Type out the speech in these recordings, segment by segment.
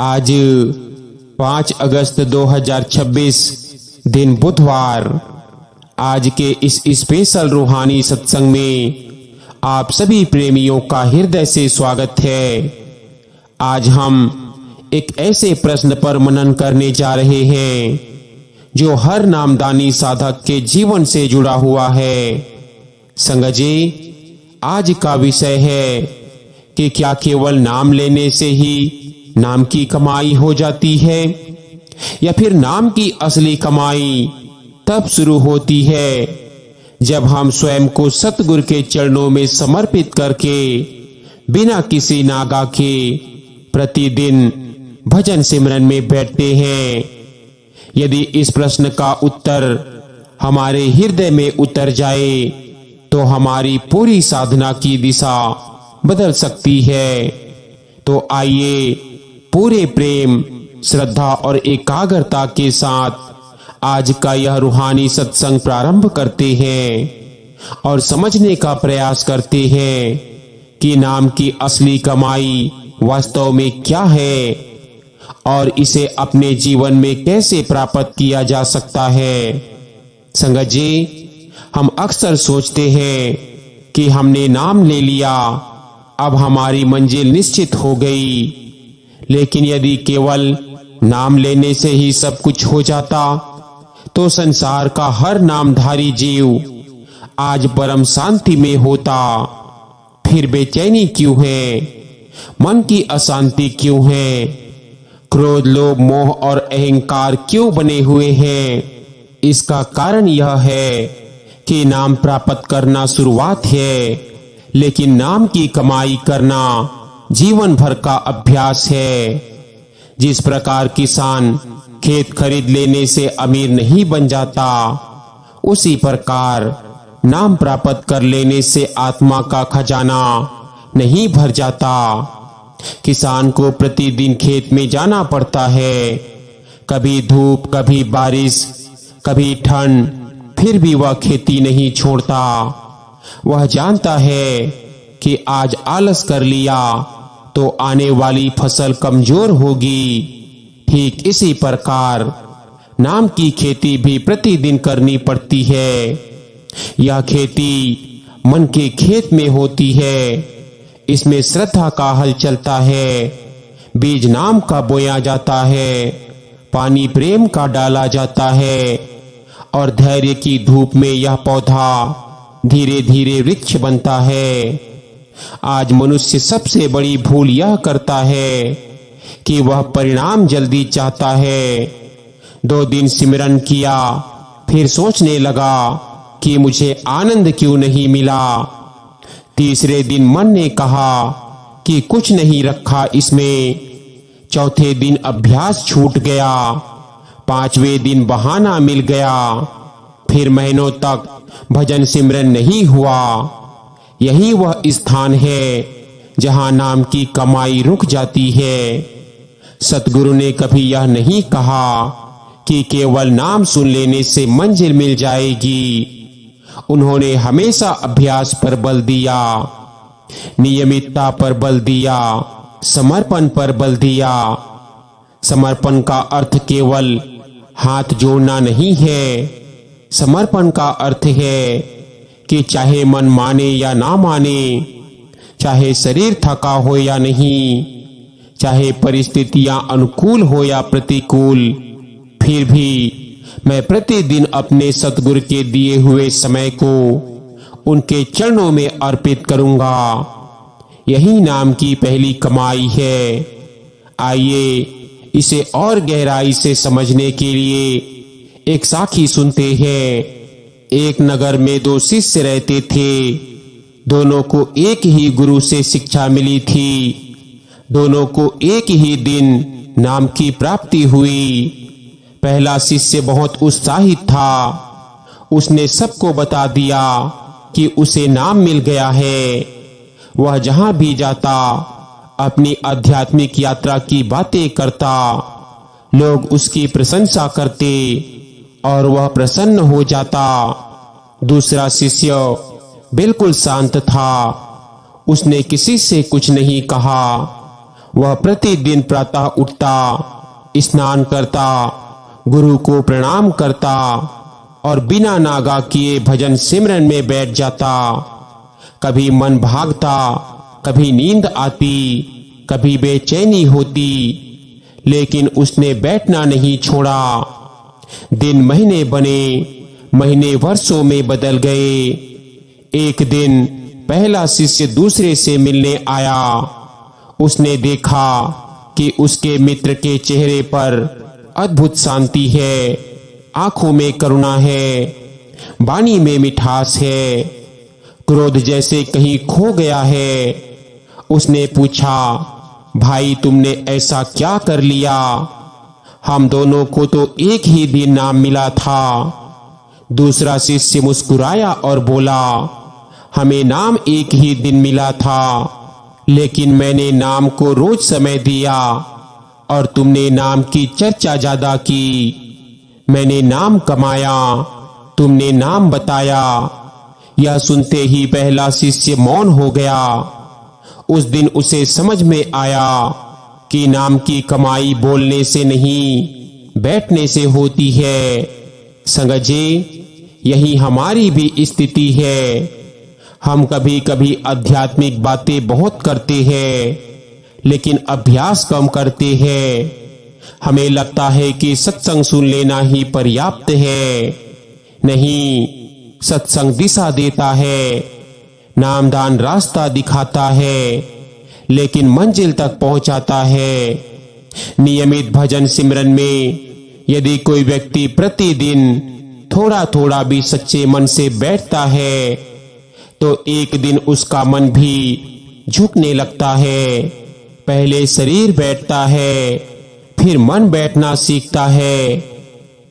आज 5 अगस्त 2026 दिन बुधवार। आज के इस स्पेशल रूहानी सत्संग में आप सभी प्रेमियों का हृदय से स्वागत है। आज हम एक ऐसे प्रश्न पर मनन करने जा रहे हैं जो हर नामदानी साधक के जीवन से जुड़ा हुआ है। संगत जी, आज का विषय है कि क्या केवल नाम लेने से ही नाम की कमाई हो जाती है या फिर नाम की असली कमाई तब शुरू होती है जब हम स्वयं को सतगुरु के चरणों में समर्पित करके बिना किसी नागा के प्रतिदिन भजन सिमरन में बैठते हैं। यदि इस प्रश्न का उत्तर हमारे हृदय में उतर जाए तो हमारी पूरी साधना की दिशा बदल सकती है। तो आइए पूरे प्रेम, श्रद्धा और एकाग्रता के साथ आज का यह रूहानी सत्संग प्रारंभ करते हैं और समझने का प्रयास करते हैं कि नाम की असली कमाई वास्तव में क्या है और इसे अपने जीवन में कैसे प्राप्त किया जा सकता है। संगत जी, हम अक्सर सोचते हैं कि हमने नाम ले लिया, अब हमारी मंजिल निश्चित हो गई। लेकिन यदि केवल नाम लेने से ही सब कुछ हो जाता तो संसार का हर नामधारी जीव आज परम शांति में होता। फिर बेचैनी क्यों है? मन की अशांति क्यों है? क्रोध, लोभ, मोह और अहंकार क्यों बने हुए हैं? इसका कारण यह है कि नाम प्राप्त करना शुरुआत है, लेकिन नाम की कमाई करना जीवन भर का अभ्यास है। जिस प्रकार किसान खेत खरीद लेने से अमीर नहीं बन जाता, उसी प्रकार नाम प्राप्त कर लेने से आत्मा का खजाना नहीं भर जाता। किसान को प्रतिदिन खेत में जाना पड़ता है, कभी धूप, कभी बारिश, कभी ठंड, फिर भी वह खेती नहीं छोड़ता। वह जानता है कि आज आलस कर लिया तो आने वाली फसल कमजोर होगी। ठीक इसी प्रकार नाम की खेती भी प्रतिदिन करनी पड़ती है। यह खेती मन के खेत में होती है। इसमें श्रद्धा का हल चलता है, बीज नाम का बोया जाता है, पानी प्रेम का डाला जाता है और धैर्य की धूप में यह पौधा धीरे धीरे वृक्ष बनता है। आज मनुष्य सबसे बड़ी भूल यह करता है कि वह परिणाम जल्दी चाहता है। 2 दिन सिमरन किया, फिर सोचने लगा कि मुझे आनंद क्यों नहीं मिला। तीसरे दिन मन ने कहा कि कुछ नहीं रखा इसमें। चौथे दिन अभ्यास छूट गया, 5वें दिन बहाना मिल गया, फिर महीनों तक भजन सिमरन नहीं हुआ। यही वह स्थान है जहां नाम की कमाई रुक जाती है। सतगुरु ने कभी यह नहीं कहा कि केवल नाम सुन लेने से मंजिल मिल जाएगी। उन्होंने हमेशा अभ्यास पर बल दिया, नियमितता पर बल दिया, समर्पण पर बल दिया। समर्पण का अर्थ केवल हाथ जोड़ना नहीं है। समर्पण का अर्थ है कि चाहे मन माने या ना माने, चाहे शरीर थका हो या नहीं, चाहे परिस्थितियां अनुकूल हो या प्रतिकूल, फिर भी मैं प्रतिदिन अपने सतगुरु के दिए हुए समय को उनके चरणों में अर्पित करूंगा। यही नाम की पहली कमाई है। आइए इसे और गहराई से समझने के लिए एक साखी सुनते हैं। एक नगर में 2 शिष्य रहते थे। दोनों को एक ही गुरु से शिक्षा मिली थी। दोनों को एक ही दिन नाम की प्राप्ति हुई। पहला शिष्य बहुत उत्साहित था। उसने सबको बता दिया कि उसे नाम मिल गया है। वह जहां भी जाता अपनी आध्यात्मिक यात्रा की बातें करता। लोग उसकी प्रशंसा करते और वह प्रसन्न हो जाता। दूसरा शिष्य बिल्कुल शांत था। उसने किसी से कुछ नहीं कहा। वह प्रतिदिन प्रातः उठता, स्नान करता, गुरु को प्रणाम करता और बिना नागा किए भजन सिमरन में बैठ जाता। कभी मन भागता, कभी नींद आती, कभी बेचैनी होती, लेकिन उसने बैठना नहीं छोड़ा। दिन महीने बने, महीने वर्षों में बदल गए। एक दिन पहला शिष्य दूसरे से मिलने आया। उसने देखा कि उसके मित्र के चेहरे पर अद्भुत शांति है, आंखों में करुणा है, वाणी में मिठास है, क्रोध जैसे कहीं खो गया है। उसने पूछा, भाई तुमने ऐसा क्या कर लिया? हम दोनों को तो एक ही दिन नाम मिला था। दूसरा शिष्य मुस्कुराया और बोला, हमें नाम एक ही दिन मिला था, लेकिन मैंने नाम को रोज समय दिया और तुमने नाम की चर्चा ज्यादा की। मैंने नाम कमाया, तुमने नाम बताया। यह सुनते ही पहला शिष्य मौन हो गया। उस दिन उसे समझ में आया कि नाम की कमाई बोलने से नहीं, बैठने से होती है। संगजे, यही हमारी भी स्थिति है। हम कभी कभी आध्यात्मिक बातें बहुत करते हैं, लेकिन अभ्यास कम करते हैं। हमें लगता है कि सत्संग सुन लेना ही पर्याप्त है। नहीं, सत्संग दिशा देता है, नामदान रास्ता दिखाता है, लेकिन मंजिल तक पहुंचाता है। नियमित भजन सिमरन में यदि कोई व्यक्ति प्रतिदिन थोड़ा थोड़ा भी सच्चे मन से बैठता है, तो एक दिन उसका मन भी झुकने लगता है। पहले शरीर बैठता है, फिर मन बैठना सीखता है,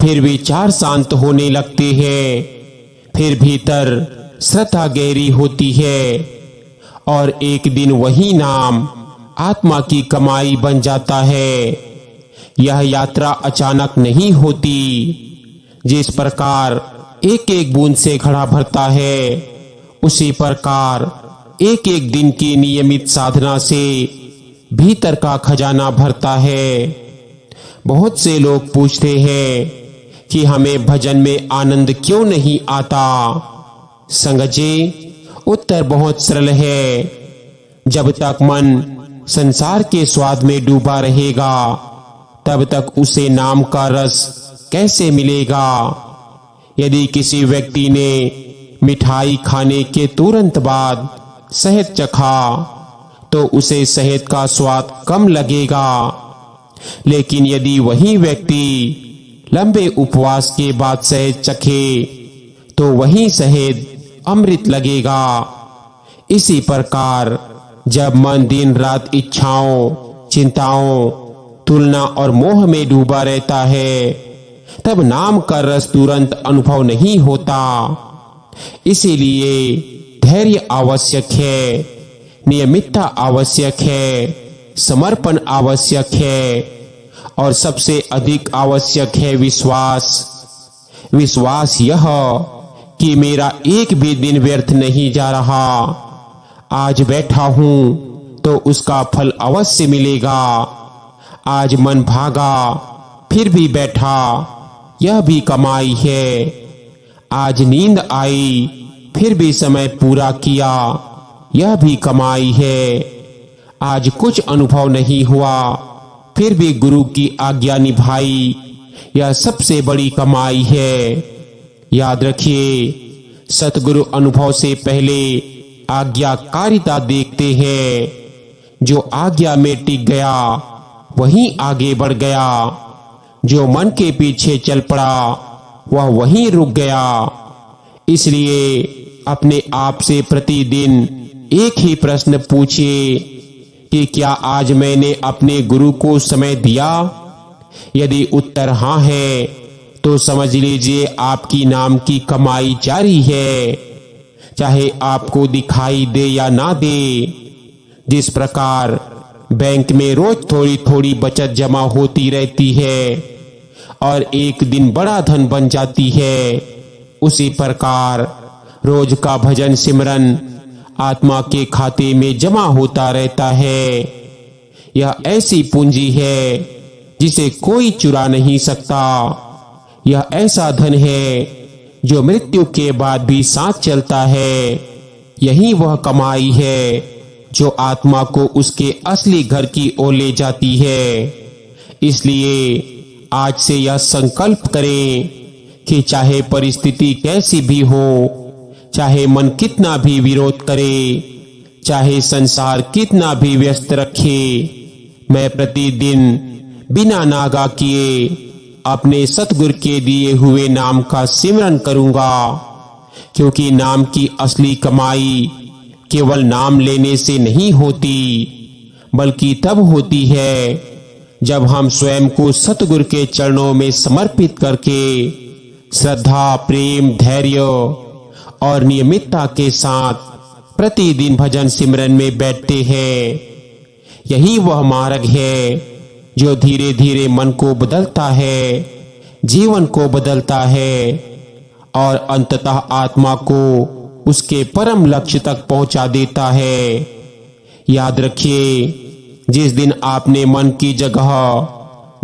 फिर विचार शांत होने लगते हैं, फिर भीतर श्रद्धा गहरी होती है और एक दिन वही नाम आत्मा की कमाई बन जाता है। यह यात्रा अचानक नहीं होती। जिस प्रकार एक एक बूंद से घड़ा भरता है, उसी प्रकार एक एक दिन की नियमित साधना से भीतर का खजाना भरता है। बहुत से लोग पूछते हैं कि हमें भजन में आनंद क्यों नहीं आता? संगजे, उत्तर बहुत सरल है। जब तक मन संसार के स्वाद में डूबा रहेगा, तब तक उसे नाम का रस कैसे मिलेगा? यदि किसी व्यक्ति ने मिठाई खाने के तुरंत बाद शहद चखा, तो उसे शहद का स्वाद कम लगेगा। लेकिन यदि वही व्यक्ति लंबे उपवास के बाद शहद चखे, तो वही शहद अमृत लगेगा। इसी प्रकार जब मन दिन रात इच्छाओं, चिंताओं, तुलना और मोह में डूबा रहता है, तब नाम का रस तुरंत अनुभव नहीं होता। इसीलिए धैर्य आवश्यक है, नियमितता आवश्यक है, समर्पण आवश्यक है और सबसे अधिक आवश्यक है विश्वास। विश्वास यह कि मेरा एक भी दिन व्यर्थ नहीं जा रहा। आज बैठा हूं तो उसका फल अवश्य मिलेगा। आज मन भागा फिर भी बैठा, यह भी कमाई है। आज नींद आई फिर भी समय पूरा किया, यह भी कमाई है। आज कुछ अनुभव नहीं हुआ फिर भी गुरु की आज्ञा निभाई, यह सबसे बड़ी कमाई है। याद रखिए, सतगुरु अनुभव से पहले आज्ञाकारिता देखते हैं। जो आज्ञा में टिक गया वहीं आगे बढ़ गया, जो मन के पीछे चल पड़ा वह वहीं रुक गया। इसलिए अपने आप से प्रतिदिन एक ही प्रश्न पूछिए कि क्या आज मैंने अपने गुरु को समय दिया? यदि उत्तर हाँ है तो समझ लीजिए आपकी नाम की कमाई जारी है, चाहे आपको दिखाई दे या ना दे। जिस प्रकार बैंक में रोज थोड़ी थोड़ी बचत जमा होती रहती है और एक दिन बड़ा धन बन जाती है, उसी प्रकार रोज का भजन सिमरन आत्मा के खाते में जमा होता रहता है। यह ऐसी पूंजी है जिसे कोई चुरा नहीं सकता। यह ऐसा धन है जो मृत्यु के बाद भी साथ चलता है। यही वह कमाई है जो आत्मा को उसके असली घर की ओर ले जाती है। इसलिए आज से यह संकल्प करें कि चाहे परिस्थिति कैसी भी हो, चाहे मन कितना भी विरोध करे, चाहे संसार कितना भी व्यस्त रखे, मैं प्रतिदिन बिना नागा किए अपने सतगुरु के दिए हुए नाम का सिमरन करूंगा। क्योंकि नाम की असली कमाई केवल नाम लेने से नहीं होती, बल्कि तब होती है जब हम स्वयं को सतगुरु के चरणों में समर्पित करके श्रद्धा, प्रेम, धैर्य और नियमितता के साथ प्रतिदिन भजन सिमरन में बैठते हैं। यही वह मार्ग है जो धीरे धीरे मन को बदलता है, जीवन को बदलता है और अंततः आत्मा को उसके परम लक्ष्य तक पहुंचा देता है। याद रखिए, जिस दिन आपने मन की जगह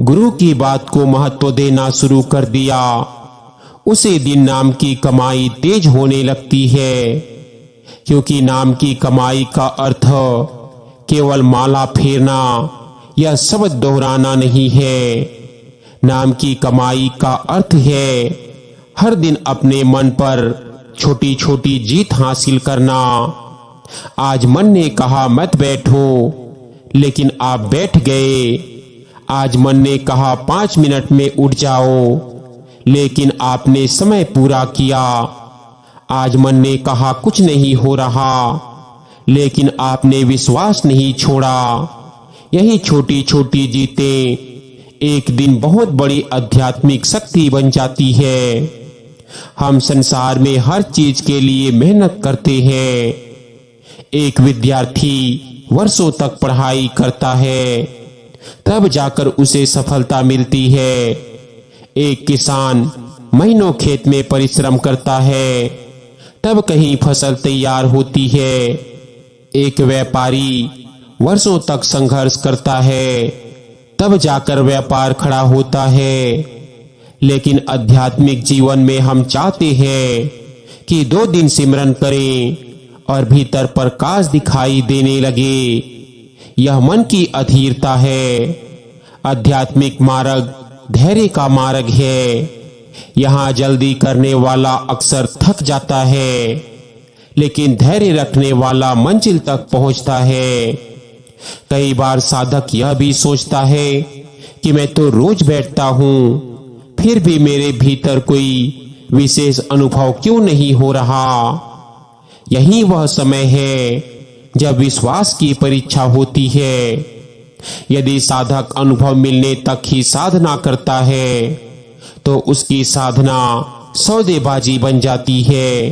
गुरु की बात को महत्व देना शुरू कर दिया, उसी दिन नाम की कमाई तेज होने लगती है। क्योंकि नाम की कमाई का अर्थ केवल माला फेरना या शब्द दोहराना नहीं है। नाम की कमाई का अर्थ है हर दिन अपने मन पर छोटी छोटी जीत हासिल करना। आज मन ने कहा मत बैठो, लेकिन आप बैठ गए। आज मन ने कहा 5 मिनट में उठ जाओ, लेकिन आपने समय पूरा किया। आज मन ने कहा कुछ नहीं हो रहा, लेकिन आपने विश्वास नहीं छोड़ा। यही छोटी छोटी जीतें एक दिन बहुत बड़ी आध्यात्मिक शक्ति बन जाती है। हम संसार में हर चीज के लिए मेहनत करते हैं। एक विद्यार्थी वर्षों तक पढ़ाई करता है, तब जाकर उसे सफलता मिलती है। एक किसान महीनों खेत में परिश्रम करता है, तब कहीं फसल तैयार होती है। एक व्यापारी वर्षों तक संघर्ष करता है, तब जाकर व्यापार खड़ा होता है। लेकिन आध्यात्मिक जीवन में हम चाहते हैं कि 2 दिन सिमरन करें और भीतर प्रकाश दिखाई देने लगे। यह मन की अधीरता है। आध्यात्मिक मार्ग धैर्य का मार्ग है। यहाँ जल्दी करने वाला अक्सर थक जाता है, लेकिन धैर्य रखने वाला मंजिल तक पहुंचता है। कई बार साधक यह भी सोचता है कि मैं तो रोज बैठता हूँ, फिर भी मेरे भीतर कोई विशेष अनुभव क्यों नहीं हो रहा। यही वह समय है जब विश्वास की परीक्षा होती है। यदि साधक अनुभव मिलने तक ही साधना करता है, तो उसकी साधना सौदेबाजी बन जाती है।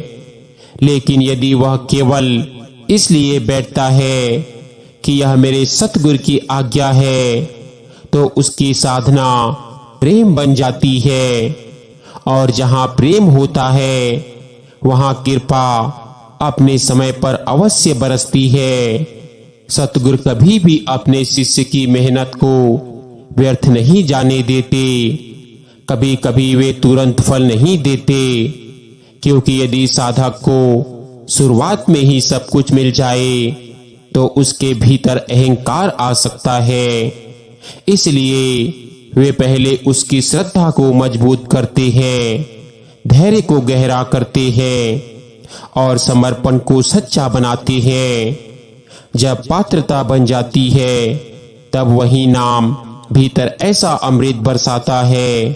लेकिन यदि वह केवल इसलिए बैठता है कि यह मेरे सतगुरु की आज्ञा है, तो उसकी साधना प्रेम बन जाती है। और जहाँ प्रेम होता है, वहाँ कृपा अपने समय पर अवश्य बरसती है। सतगुरु कभी भी अपने शिष्य की मेहनत को व्यर्थ नहीं जाने देते। कभी कभी वे तुरंत फल नहीं देते, क्योंकि यदि साधक को शुरुआत में ही सब कुछ मिल जाए, तो उसके भीतर अहंकार आ सकता है। इसलिए वे पहले उसकी श्रद्धा को मजबूत करते हैं, धैर्य को गहरा करते हैं और समर्पण को सच्चा बनाते हैं। जब पात्रता बन जाती है, तब वही नाम भीतर ऐसा अमृत बरसाता है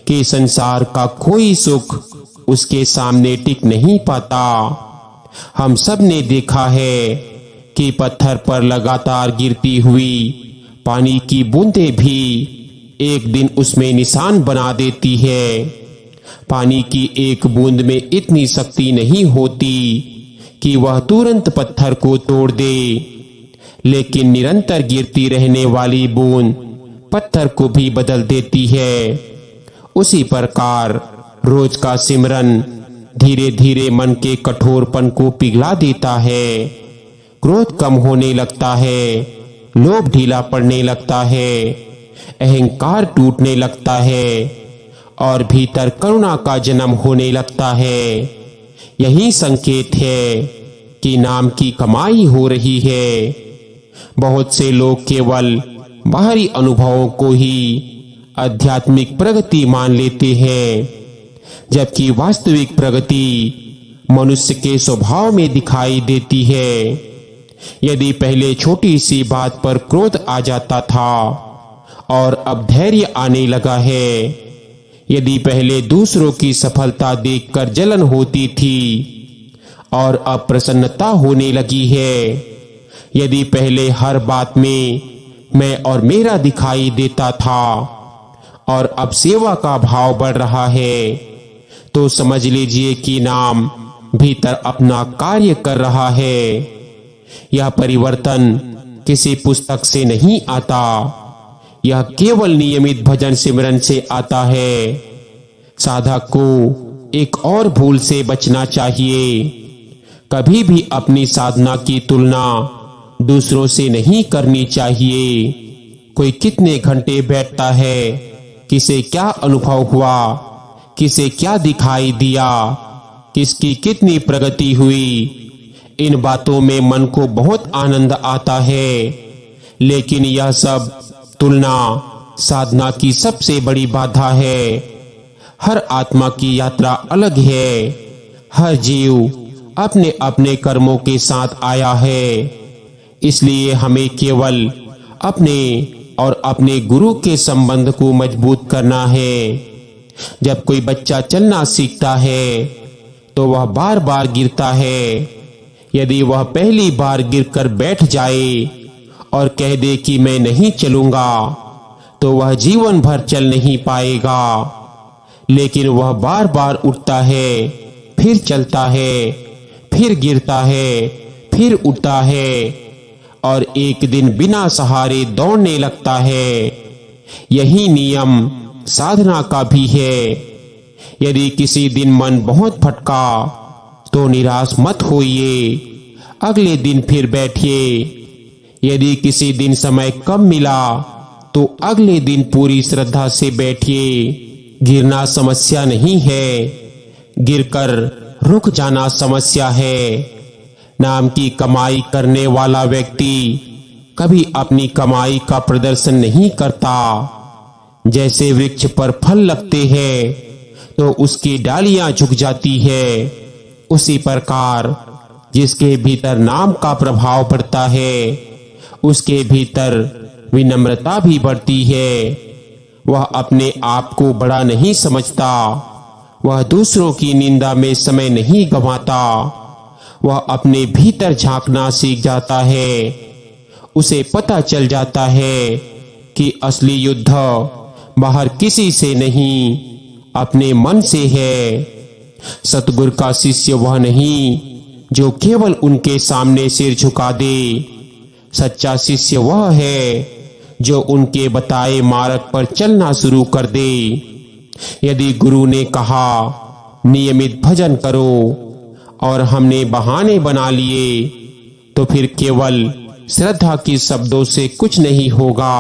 कि संसार का कोई सुख उसके सामने टिक नहीं पाता। हम सब ने देखा है कि पत्थर पर लगातार गिरती हुई पानी की बूंदें भी एक दिन उसमें निशान बना देती है। पानी की एक बूंद में इतनी शक्ति नहीं होती कि वह तुरंत पत्थर को तोड़ दे, लेकिन निरंतर गिरती रहने वाली बूंद पत्थर को भी बदल देती है। उसी प्रकार रोज का सिमरन धीरे धीरे मन के कठोरपन को पिघला देता है। क्रोध कम होने लगता है, लोभ ढीला पड़ने लगता है, अहंकार टूटने लगता है और भीतर करुणा का जन्म होने लगता है। यही संकेत है कि नाम की कमाई हो रही है। बहुत से लोग केवल बाहरी अनुभवों को ही आध्यात्मिक प्रगति मान लेते हैं, जबकि वास्तविक प्रगति मनुष्य के स्वभाव में दिखाई देती है। यदि पहले छोटी सी बात पर क्रोध आ जाता था और अब धैर्य आने लगा है, यदि पहले दूसरों की सफलता देखकर जलन होती थी और अब प्रसन्नता होने लगी है, यदि पहले हर बात में मैं और मेरा दिखाई देता था और अब सेवा का भाव बढ़ रहा है, तो समझ लीजिए कि नाम भीतर अपना कार्य कर रहा है। यह परिवर्तन किसी पुस्तक से नहीं आता, यह केवल नियमित भजन सिमरन से आता है। साधक को एक और भूल से बचना चाहिए। कभी भी अपनी साधना की तुलना दूसरों से नहीं करनी चाहिए। कोई कितने घंटे बैठता है, किसे क्या अनुभव हुआ, किसे क्या दिखाई दिया, किसकी कितनी प्रगति हुई, इन बातों में मन को बहुत आनंद आता है। लेकिन यह सब तुलना साधना की सबसे बड़ी बाधा है। हर आत्मा की यात्रा अलग है। हर जीव अपने अपने कर्मों के साथ आया है। इसलिए हमें केवल अपने और अपने गुरु के संबंध को मजबूत करना है। जब कोई बच्चा चलना सीखता है तो वह बार बार गिरता है। यदि वह पहली बार गिरकर बैठ जाए और कह दे कि मैं नहीं चलूंगा, तो वह जीवन भर चल नहीं पाएगा। लेकिन वह बार बार उठता है, फिर चलता है, फिर गिरता है, फिर उठता है और एक दिन बिना सहारे दौड़ने लगता है। यही नियम साधना का भी है। यदि किसी दिन मन बहुत भटका तो निराश मत होइए, अगले दिन फिर बैठिए। यदि किसी दिन समय कम मिला तो अगले दिन पूरी श्रद्धा से बैठिए। गिरना समस्या नहीं है, गिरकर रुक जाना समस्या है। नाम की कमाई करने वाला व्यक्ति कभी अपनी कमाई का प्रदर्शन नहीं करता। जैसे वृक्ष पर फल लगते हैं तो उसकी डालियां झुक जाती है, उसी प्रकार जिसके भीतर नाम का प्रभाव पड़ता है, उसके भीतर विनम्रता भी बढ़ती है। वह अपने आप को बड़ा नहीं समझता, वह दूसरों की निंदा में समय नहीं गंवाता। वह अपने भीतर झांकना सीख जाता है। उसे पता चल जाता है कि असली युद्ध बाहर किसी से नहीं, अपने मन से है। सतगुरु का शिष्य वह नहीं जो केवल उनके सामने सिर झुका दे। सच्चा शिष्य वह है जो उनके बताए मार्ग पर चलना शुरू कर दे। यदि गुरु ने कहा नियमित भजन करो और हमने बहाने बना लिए, तो फिर केवल श्रद्धा के शब्दों से कुछ नहीं होगा।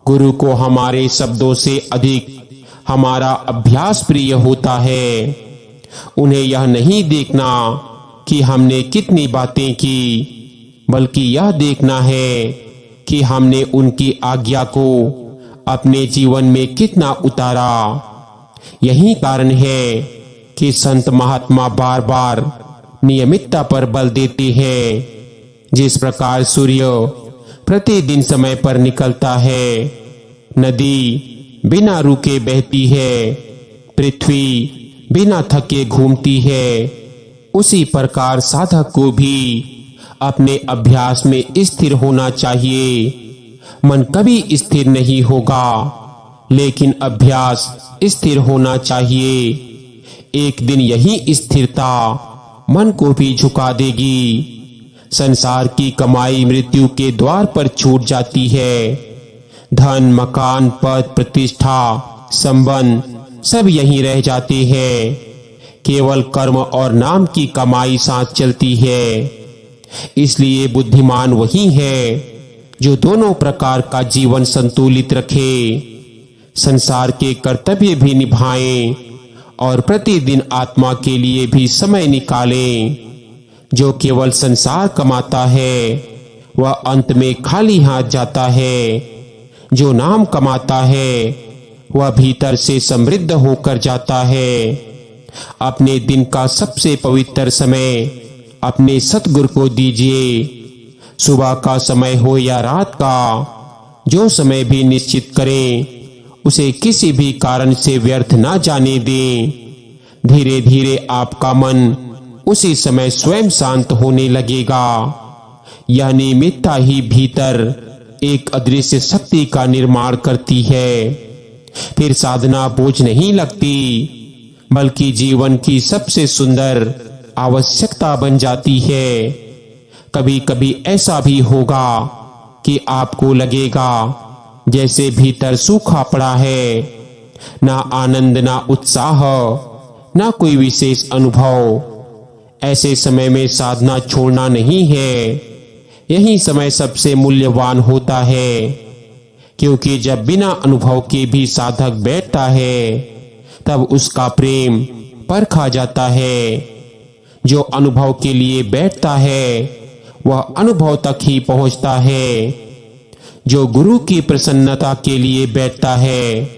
गुरु को हमारे शब्दों से अधिक हमारा अभ्यास प्रिय होता है। उन्हें यह नहीं देखना कि हमने कितनी बातें की, बल्कि यह देखना है कि हमने उनकी आज्ञा को अपने जीवन में कितना उतारा। यही कारण है कि संत महात्मा बार बार नियमितता पर बल देते हैं। जिस प्रकार सूर्य प्रतिदिन समय पर निकलता है, नदी बिना रुके बहती है, पृथ्वी बिना थके घूमती है, उसी प्रकार साधक को भी अपने अभ्यास में स्थिर होना चाहिए। मन कभी स्थिर नहीं होगा, लेकिन अभ्यास स्थिर होना चाहिए। एक दिन यही स्थिरता मन को भी झुका देगी। संसार की कमाई मृत्यु के द्वार पर छूट जाती है। धन, मकान, पद, प्रतिष्ठा, संबंध सब यहीं रह जाते हैं। केवल कर्म और नाम की कमाई साथ चलती है। इसलिए बुद्धिमान वही है जो दोनों प्रकार का जीवन संतुलित रखे, संसार के कर्तव्य भी निभाएं और प्रतिदिन आत्मा के लिए भी समय निकालें। जो केवल संसार कमाता है वह अंत में खाली हाथ जाता है। जो नाम कमाता है वह भीतर से समृद्ध होकर जाता है। अपने दिन का सबसे पवित्र समय अपने सतगुरु को दीजिए। सुबह का समय हो या रात का, जो समय भी निश्चित करें उसे किसी भी कारण से व्यर्थ ना जाने दें। धीरे धीरे आपका मन उसी समय स्वयं शांत होने लगेगा। यह नियमितता ही भीतर एक अदृश्य शक्ति का निर्माण करती है। फिर साधना बोझ नहीं लगती, बल्कि जीवन की सबसे सुंदर आवश्यकता बन जाती है। कभी कभी ऐसा भी होगा कि आपको लगेगा जैसे भीतर सूखा पड़ा है, ना आनंद, ना उत्साह, ना कोई विशेष अनुभव। ऐसे समय में साधना छोड़ना नहीं है। यही समय सबसे मूल्यवान होता है, क्योंकि जब बिना अनुभव के भी साधक बैठता है तब उसका प्रेम परखा जाता है। जो अनुभव के लिए बैठता है वह अनुभव तक ही पहुंचता है। जो गुरु की प्रसन्नता के लिए बैठता है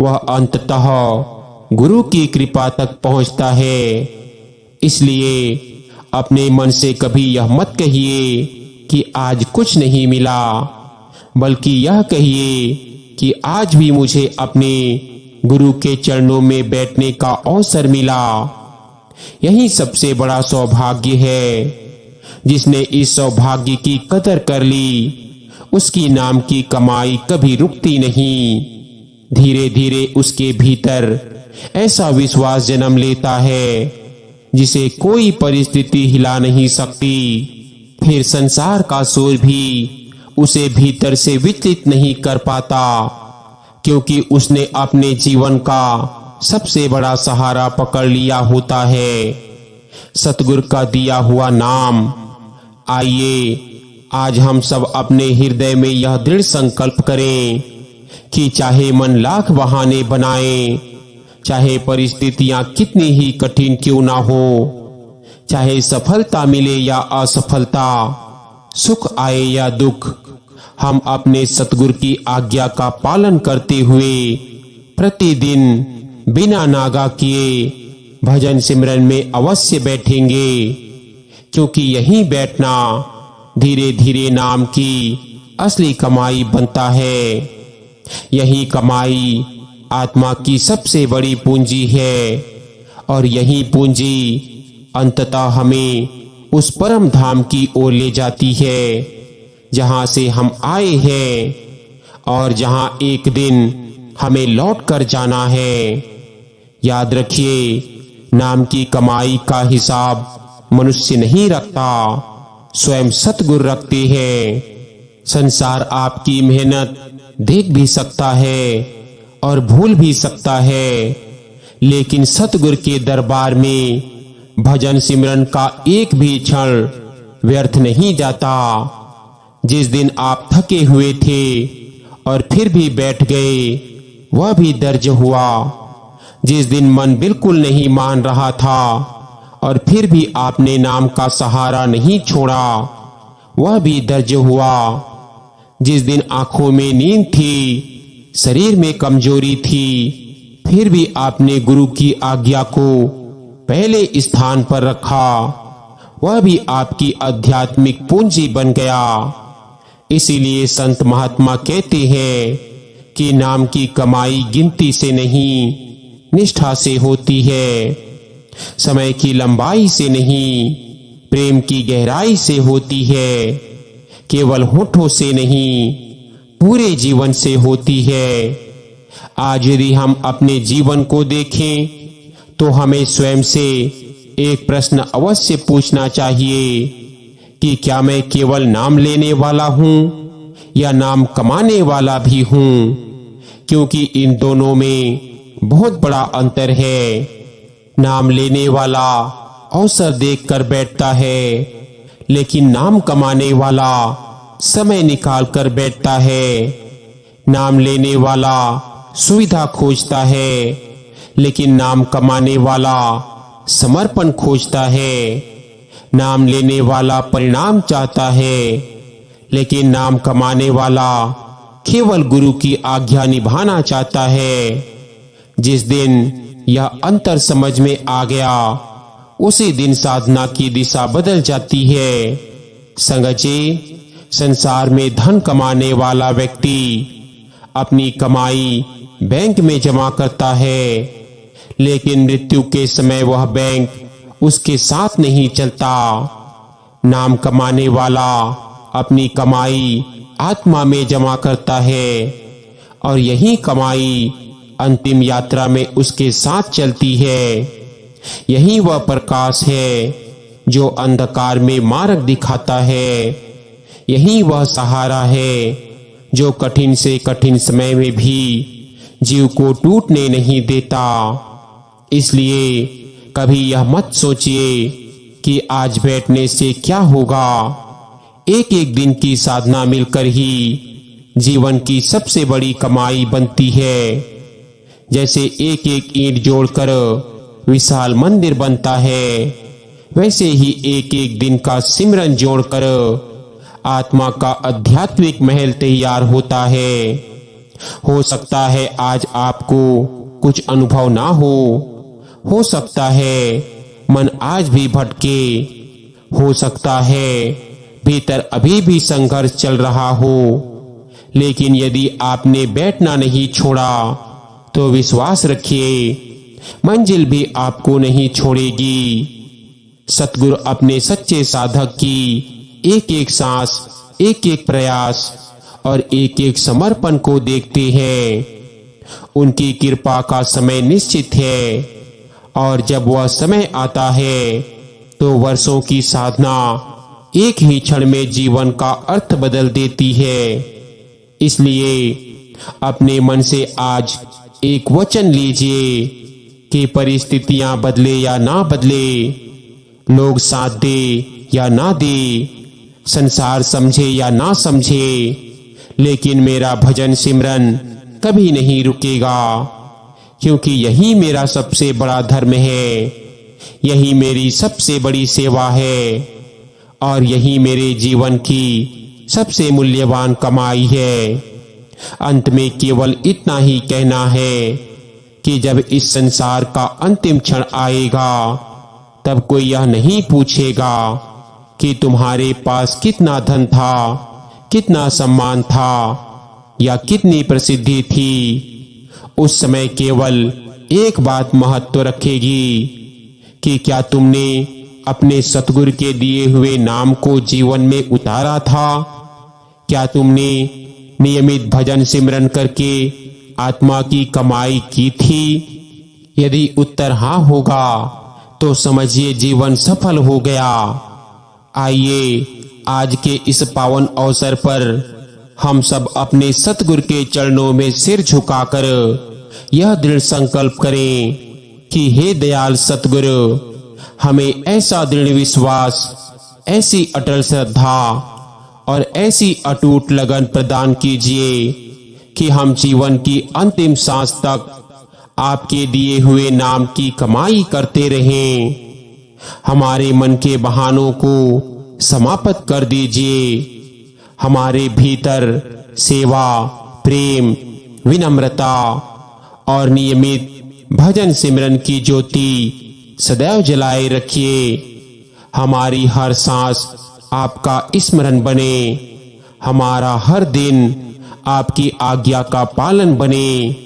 वह अंततः गुरु की कृपा तक पहुंचता है। इसलिए अपने मन से कभी यह मत कहिए कि आज कुछ नहीं मिला, बल्कि यह कहिए कि आज भी मुझे अपने गुरु के चरणों में बैठने का अवसर मिला। यही सबसे बड़ा सौभाग्य है। जिसने इस सौभाग्य की कदर कर ली उसकी नाम की कमाई कभी रुकती नहीं। धीरे धीरे उसके भीतर ऐसा विश्वास जन्म लेता है जिसे कोई परिस्थिति हिला नहीं सकती। फिर संसार का शोर भी उसे भीतर से विचलित नहीं कर पाता, क्योंकि उसने अपने जीवन का सबसे बड़ा सहारा पकड़ लिया होता है, सतगुरु का दिया हुआ नाम। आइए आज हम सब अपने हृदय में यह दृढ़ संकल्प करें कि चाहे मन लाख बहाने बनाए, चाहे परिस्थितियां कितनी ही कठिन क्यों ना हो, चाहे सफलता मिले या असफलता, सुख आए या दुख, हम अपने सतगुरु की आज्ञा का पालन करते हुए प्रतिदिन बिना नागा किए भजन सिमरन में अवश्य बैठेंगे, क्योंकि यहीं बैठना धीरे धीरे नाम की असली कमाई बनता है। यही कमाई आत्मा की सबसे बड़ी पूंजी है, और यही पूंजी अंततः हमें उस परम धाम की ओर ले जाती है जहां से हम आए हैं और जहां एक दिन हमें लौट कर जाना है। याद रखिए, नाम की कमाई का हिसाब मनुष्य नहीं रखता, स्वयं सतगुरु रखते हैं। संसार आपकी मेहनत देख भी सकता है और भूल भी सकता है, लेकिन सतगुरु के दरबार में भजन सिमरन का एक भी क्षण व्यर्थ नहीं जाता। जिस दिन आप थके हुए थे और फिर भी बैठ गए, वह भी दर्ज हुआ। जिस दिन मन बिल्कुल नहीं मान रहा था और फिर भी आपने नाम का सहारा नहीं छोड़ा, वह भी दर्ज हुआ। जिस दिन आंखों में नींद थी, शरीर में कमजोरी थी, फिर भी आपने गुरु की आज्ञा को पहले स्थान पर रखा, वह भी आपकी आध्यात्मिक पूंजी बन गया। इसीलिए संत महात्मा कहते हैं कि नाम की कमाई गिनती से नहीं, निष्ठा से होती है। समय की लंबाई से नहीं, प्रेम की गहराई से होती है। केवल होठों से नहीं, पूरे जीवन से होती है। आज यदि हम अपने जीवन को देखें तो हमें स्वयं से एक प्रश्न अवश्य पूछना चाहिए कि क्या मैं केवल नाम लेने वाला हूं या नाम कमाने वाला भी हूं, क्योंकि इन दोनों में बहुत बड़ा अंतर है। नाम लेने वाला अवसर देखकर बैठता है, लेकिन नाम कमाने वाला समय निकाल कर बैठता है। नाम लेने वाला सुविधा खोजता है, लेकिन नाम कमाने वाला समर्पण खोजता है। नाम लेने वाला परिणाम चाहता है, लेकिन नाम कमाने वाला केवल गुरु की आज्ञा निभाना चाहता है। जिस दिन यह अंतर समझ में आ गया, उसी दिन साधना की दिशा बदल जाती है। संगत जी, संसार में धन कमाने वाला व्यक्ति अपनी कमाई बैंक में जमा करता है, लेकिन मृत्यु के समय वह बैंक उसके साथ नहीं चलता। नाम कमाने वाला अपनी कमाई आत्मा में जमा करता है, और यही कमाई अंतिम यात्रा में उसके साथ चलती है। यही वह प्रकाश है जो अंधकार में मार्ग दिखाता है। यही वह सहारा है जो कठिन से कठिन समय में भी जीव को टूटने नहीं देता। इसलिए कभी यह मत सोचिए कि आज बैठने से क्या होगा। एक एक दिन की साधना मिलकर ही जीवन की सबसे बड़ी कमाई बनती है। जैसे एक एक ईंट जोड़कर विशाल मंदिर बनता है, वैसे ही एक एक दिन का सिमरन जोड़कर आत्मा का आध्यात्मिक महल तैयार होता है। हो सकता है आज आपको कुछ अनुभव ना हो सकता है मन आज भी भटके, हो सकता है भीतर अभी भी संघर्ष चल रहा हो, लेकिन यदि आपने बैठना नहीं छोड़ा तो विश्वास रखिए मंजिल भी आपको नहीं छोड़ेगी। सतगुरु अपने सच्चे साधक की एक एक सांस, एक एक प्रयास और एक एक समर्पण को देखते हैं। उनकी कृपा का समय निश्चित है, और जब वह समय आता है तो वर्षों की साधना एक ही क्षण में जीवन का अर्थ बदल देती है। इसलिए अपने मन से आज एक वचन लीजिए कि परिस्थितियां बदले या ना बदले, लोग साथ दे या ना दे, संसार समझे या ना समझे, लेकिन मेरा भजन सिमरन कभी नहीं रुकेगा, क्योंकि यही मेरा सबसे बड़ा धर्म है, यही मेरी सबसे बड़ी सेवा है, और यही मेरे जीवन की सबसे मूल्यवान कमाई है। अंत में केवल इतना ही कहना है कि जब इस संसार का अंतिम क्षण आएगा, तब कोई यह नहीं पूछेगा कि तुम्हारे पास कितना धन था, कितना सम्मान था या कितनी प्रसिद्धि थी। उस समय केवल एक बात महत्व रखेगी कि क्या तुमने अपने सतगुरु के दिए हुए नाम को जीवन में उतारा था? क्या तुमने नियमित भजन सिमरन करके आत्मा की कमाई की थी? यदि उत्तर हाँ होगा तो समझिए जीवन सफल हो गया। आइए आज के इस पावन अवसर पर हम सब अपने सतगुरु के चरणों में सिर झुकाकर यह दृढ़ संकल्प करें कि हे दयाल सतगुरु, हमें ऐसा दृढ़ विश्वास, ऐसी अटल श्रद्धा और ऐसी अटूट लगन प्रदान कीजिए कि हम जीवन की अंतिम सांस तक आपके दिए हुए नाम की कमाई करते रहें। हमारे मन के बहानों को समाप्त कर दीजिए। हमारे भीतर सेवा, प्रेम, विनम्रता और नियमित भजन सिमरन की ज्योति सदैव जलाए रखिए। हमारी हर सांस आपका स्मरण बने, हमारा हर दिन आपकी आज्ञा का पालन बने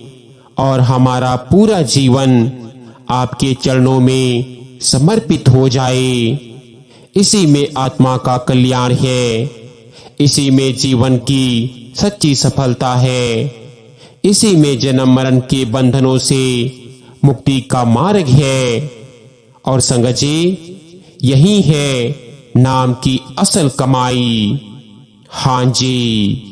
और हमारा पूरा जीवन आपके चरणों में समर्पित हो जाए। इसी में आत्मा का कल्याण है, इसी में जीवन की सच्ची सफलता है, इसी में जन्म मरण के बंधनों से मुक्ति का मार्ग है। और संगत जी, यही है नाम की असल कमाई। हाँ जी।